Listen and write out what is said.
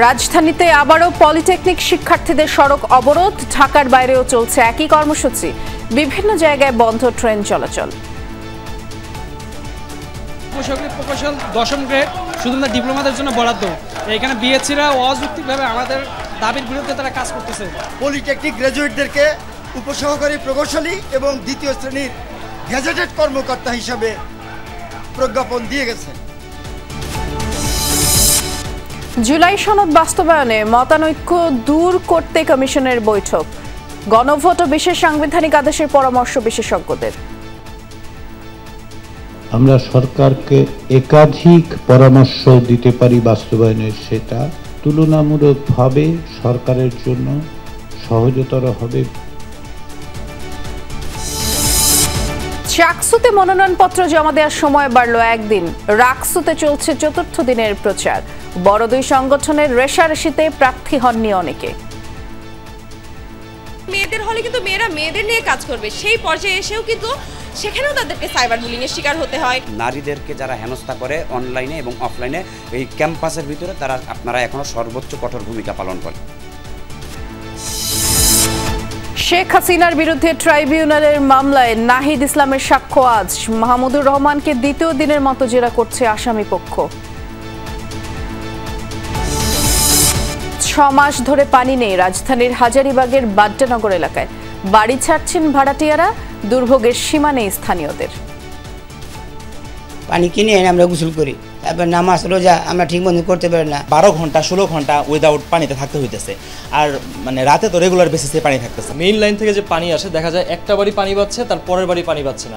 রাজধানীতে আবারও পলিটেকনিক শিক্ষার্থীদের সড়ক অবরোধ, ঢাকার বাইরেও চলছে একই কর্মসূচি, বিভিন্ন জায়গায় বন্ধ ট্রেন চলাচল। প্রকৌশল 10ম গ্রেড শুধুমাত্র ডিপ্লোমাদের জন্য বরাদ্দ, এখানে বিএসসিরা অযৌক্তিকভাবে আমাদের দাবির বিরুদ্ধে তারা কাজ করতেছে। পলিটেকনিক গ্র্যাজুয়েটদেরকে উপসহকারী প্রকৌশলী এবং দ্বিতীয় শ্রেণীর গ্যাজেটেড কর্মকর্তা হিসাবে প্রজ্ঞাপন দিয়ে গেছে। জুলাই সনদ বাস্তবায়নে মতানৈক্য দূর করতে কমিশনের বৈঠক, গণভোট ও বিশেষ সাংবিধানিক আদেশের পরামর্শ বিশেষজ্ঞদের। আমরা সরকারকে একাধিক পরামর্শ দিতে পারি বাস্তবায়নের, সেটা তুলনামূলকভাবে সরকারের জন্য সহজতর হবে। চাকসুতে মনোনয়নপত্র জমা দেওয়ার সময় বাড়ল একদিন, রাকসুতে চলছে ৪র্থ দিনের প্রচার। বড় দুই সংগঠনের রেশারেশিতে প্রার্থী হননি অনেকে। মেয়েদের হলে কিন্তু মেয়েরা মেয়েদের নিয়ে কাজ করবে, সেই পর্যায়ে এসেও কিন্তু সেখানেও তাদেরকে সাইবার বুলিং এর শিকার হতে হয়। নারীদেরকে যারা হেনস্থা করে অনলাইনে এবং অফলাইনে, এই ক্যাম্পাসের ভিতরে আপনারা এখনো সর্বোচ্চ কঠোর ভূমিকা পালন করেন। শেখ হাসিনার বিরুদ্ধে ট্রাইব্যুনালের মামলায় নাহিদ ইসলামের সাক্ষ্য আজ। মাহমুদুর রহমানকে দ্বিতীয় দিনের মতো জেরা করছে আসামি পক্ষ। 6 মাস ধরে পানি নেই রাজধানীর হাজারীবাগের বাড্ডানগর এলাকায়। বাড়ি ছাড়ছেন ভাড়াটিয়ারা, দুর্ভোগের সীমা নেই স্থানীয়দের। পানি কিনে এনে আমরা গোসল করি, তারপর নামাজ রোজা আমরা ঠিক মতো করতে পারি না। 12 ঘন্টা 16 ঘন্টা উইদাউট পানিতে থাকতে হইতেছে, আর মানে রাতে তো রেগুলার বেসিসে পানি থাকতেছে। মেইন লাইন থেকে যে পানি আসে দেখা যায় একটা বাড়ি পানি পাচ্ছে, তার পরের বাড়ি পানি পাচ্ছে না।